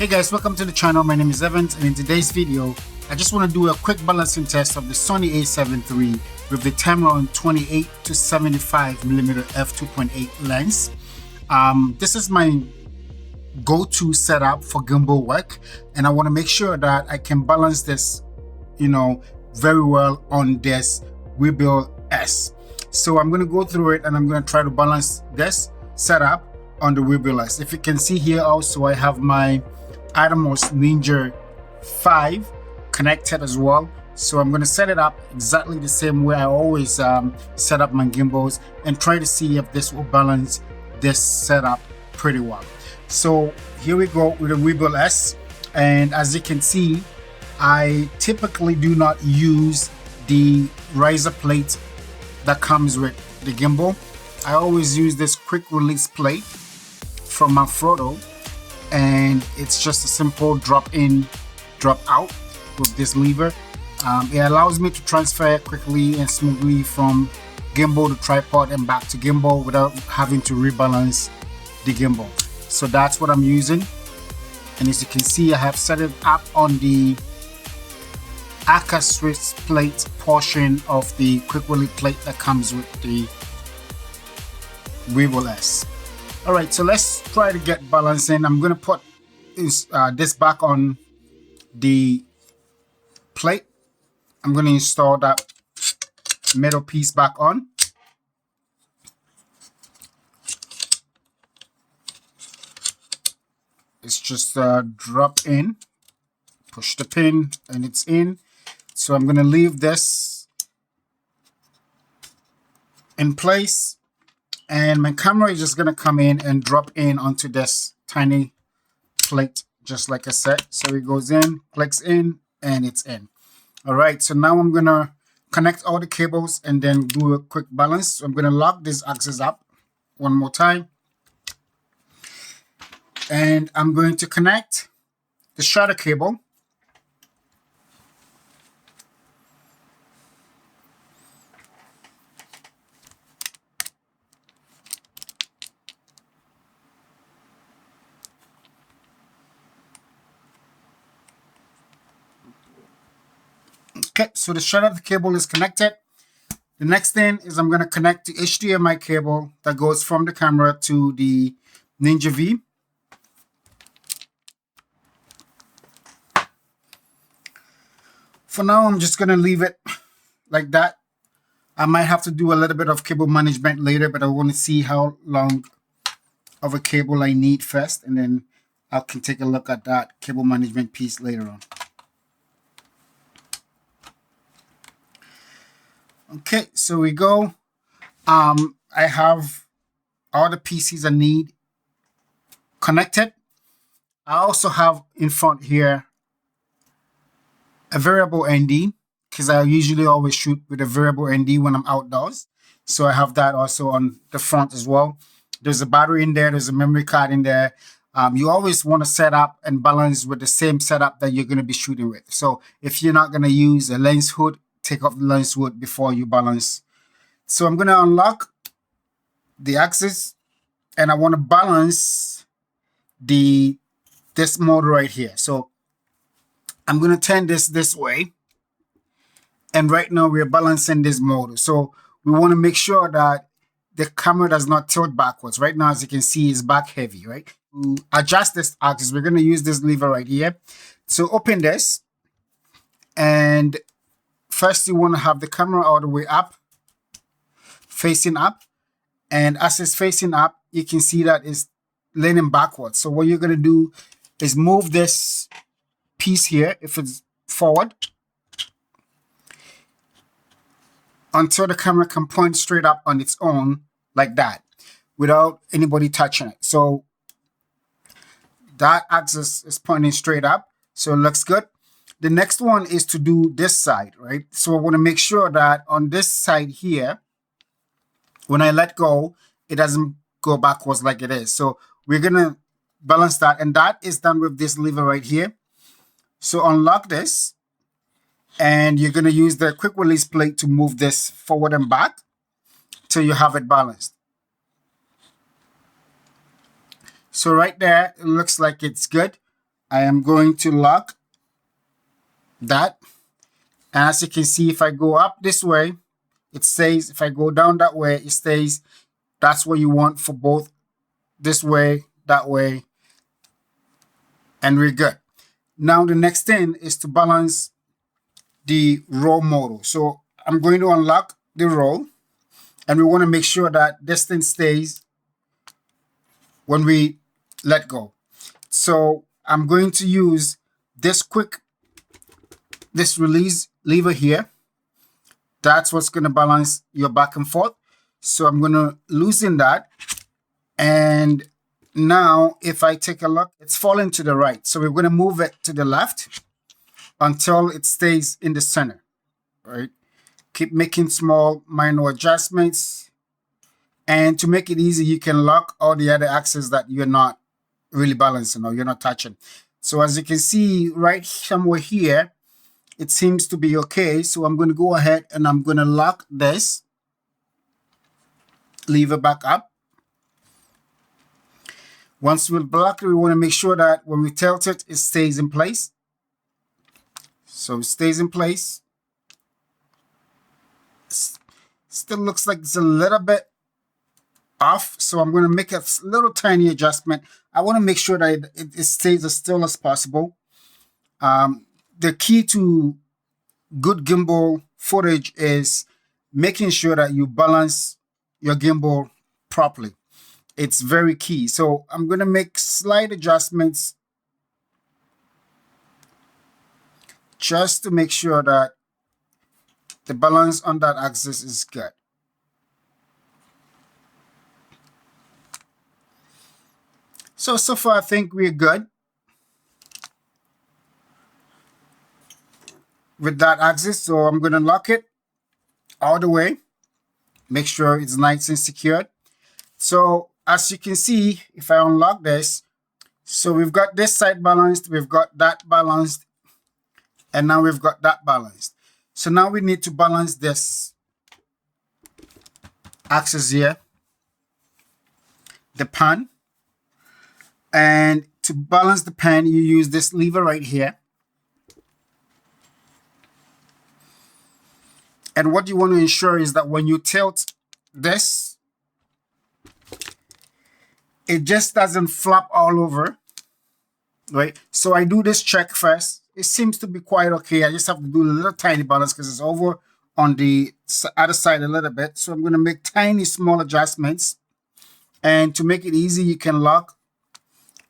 Hey guys, welcome to the channel. My name is Evans, and in today's video I just want to do a quick balancing test of the Sony A7 III with the Tamron 28 to 75mm f2.8 lens. This is my go-to setup for gimbal work, and I want to make sure that I can balance this, very well on this Weebill S. So I'm going to go through it and I'm going to try to balance this setup on the Weebill S. If you can see here, also I have my Atomos Ninja 5 connected as well. So I'm going to set it up exactly the same way I always set up my gimbals and try to see if this will balance this setup pretty well. So here we go with the Weebill S, and as you can see, I typically do not use the riser plate that comes with the gimbal. I always use this quick release plate from Manfrotto, and it's just a simple drop in, drop out with this lever. It allows me to transfer quickly and smoothly from gimbal to tripod and back to gimbal without having to rebalance the gimbal. So that's what I'm using, and as you can see, I have set it up on the Aka switch plate portion of the quick release plate that comes with the Weebill S. Alright, so let's try to get balancing. I'm going to put this back on the plate. I'm going to install that metal piece back on. It's just drop in, push the pin, and it's in. So I'm going to leave this in place, and my camera is just going to come in and drop in onto this tiny plate, just like I said. So it goes in, clicks in, and it's in. All right, so now I'm going to connect all the cables and then do a quick balance. So I'm going to lock this axis up one more time, and I'm going to connect the shutter cable. Okay, so the shutter cable is connected. The next thing is I'm going to connect the HDMI cable that goes from the camera to the Ninja V. For now, I'm just going to leave it like that. I might have to do a little bit of cable management later, but I want to see how long of a cable I need first, and then I can take a look at that cable management piece later on. Okay, so we go. I have all the pieces I need connected. I also have in front here a variable ND, because I usually always shoot with a variable ND when I'm outdoors. So I have that also on the front as well. There's a battery in there. There's a memory card in there. You always want to set up and balance with the same setup that you're going to be shooting with. So if you're not going to use a lens hood, take off the lens hood before you balance. So I'm going to unlock the axis, and I want to balance this mode right here. So I'm going to turn this way, and right now we're balancing this mode. So we want to make sure that the camera does not tilt backwards. Right now, as you can see, it's back heavy, right? To adjust this axis, we're going to use this lever right here. So open this, and first, you want to have the camera all the way up, facing up. And as it's facing up, you can see that it's leaning backwards. So what you're going to do is move this piece here, if it's forward, until the camera can point straight up on its own, like that, without anybody touching it. So that axis is pointing straight up, so it looks good. The next one is to do this side, right? So I want to make sure that on this side here, when I let go, it doesn't go backwards like it is. So we're going to balance that, and that is done with this lever right here. So unlock this, and you're going to use the quick release plate to move this forward and back till you have it balanced. So right there, it looks like it's good. I am going to lock that. And as you can see, if I go up this way, it stays. If I go down that way, it stays. That's what you want for both this way, that way, and we're good. Now the next thing is to balance the roll model. So I'm going to unlock the roll, and we want to make sure that this thing stays when we let go. So I'm going to use this release lever here. That's what's going to balance your back and forth. So I'm going to loosen that. And now if I take a look, it's falling to the right. So we're going to move it to the left until it stays in the center, right? Keep making small minor adjustments. And to make it easy, you can lock all the other axes that you're not really balancing or you're not touching. So as you can see right somewhere here, it seems to be okay. So I'm going to go ahead and I'm going to lock this lever back up. Once we block it, we want to make sure that when we tilt it, it stays in place. So it stays in place. Still looks like it's a little bit off. So I'm going to make a little tiny adjustment. I want to make sure that it stays as still as possible. The key to good gimbal footage is making sure that you balance your gimbal properly. It's very key. So I'm going to make slight adjustments just to make sure that the balance on that axis is good. So far I think we're good with that axis. So I'm going to lock it all the way. Make sure it's nice and secured. So as you can see, if I unlock this, so we've got this side balanced, we've got that balanced, and now we've got that balanced. So now we need to balance this axis here, the pan. And to balance the pan, you use this lever right here. And what you want to ensure is that when you tilt this, it just doesn't flop all over, right? So I do this check first. It seems to be quite okay. I just have to do a little tiny balance because it's over on the other side a little bit. So I'm going to make tiny, small adjustments. And to make it easy, you can lock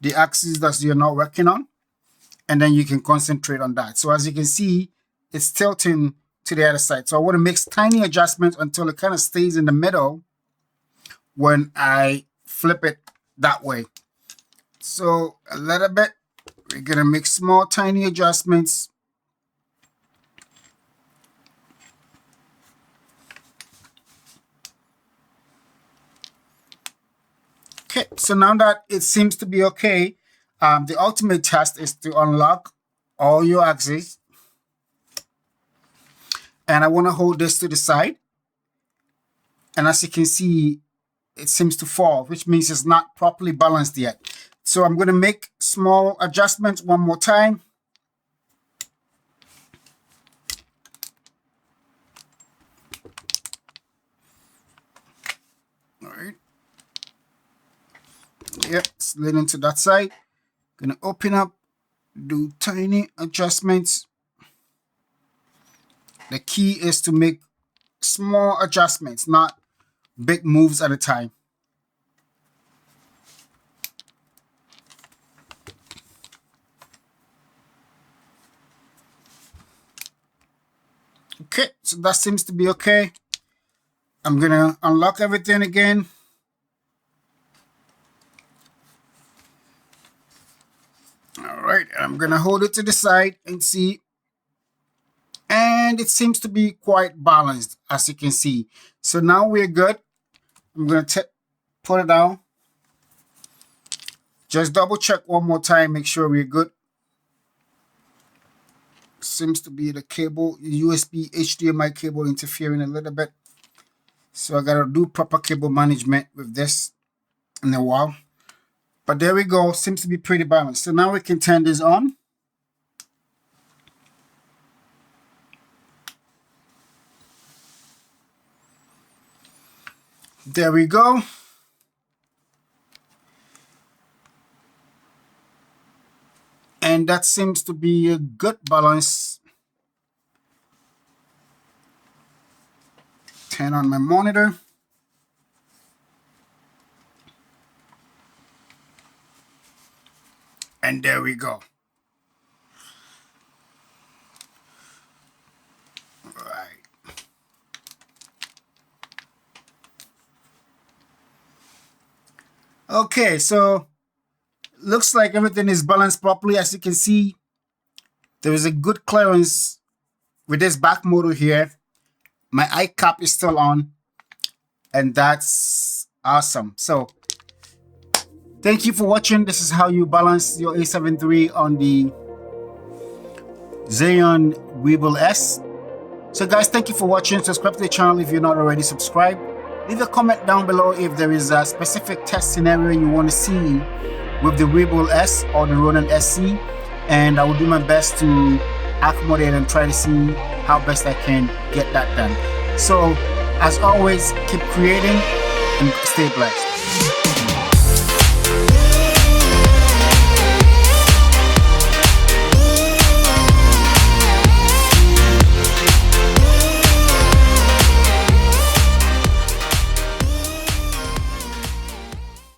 the axis that you're not working on, and then you can concentrate on that. So as you can see, it's tilting to the other side. So I want to make tiny adjustments until it kind of stays in the middle when I flip it that way. So a little bit, we're going to make small, tiny adjustments. Okay, so now that it seems to be okay, the ultimate test is to unlock all your axes. And I want to hold this to the side. And as you can see, it seems to fall, which means it's not properly balanced yet. So I'm going to make small adjustments one more time. All right. Yep, slid into that side. Gonna open up, do tiny adjustments. The key is to make small adjustments, not big moves at a time. Okay, so that seems to be okay. I'm gonna unlock everything again. All right, I'm gonna hold it to the side and see. And it seems to be quite balanced, as you can see. So now we're good. I'm gonna put it down. Just double check one more time, make sure we're good. Seems to be the cable, USB HDMI cable interfering a little bit. So I gotta do proper cable management with this in a while. But there we go, seems to be pretty balanced. So now we can turn this on. There we go. And that seems to be a good balance. Turn on my monitor. And there we go. Right. Okay, so looks like everything is balanced properly. As you can see, there is a good clearance with this back motor here. My eye cap is still on, and that's awesome. So thank you for watching. This is how you balance your A7 III on the Zhiyun Weebill S. So guys, thank you for watching. Subscribe to the channel if you're not already subscribed. Leave a comment down below if there is a specific test scenario you want to see with the Weebill S or the Ronin SC, and I will do my best to accommodate and try to see how best I can get that done. So as always, keep creating and stay blessed.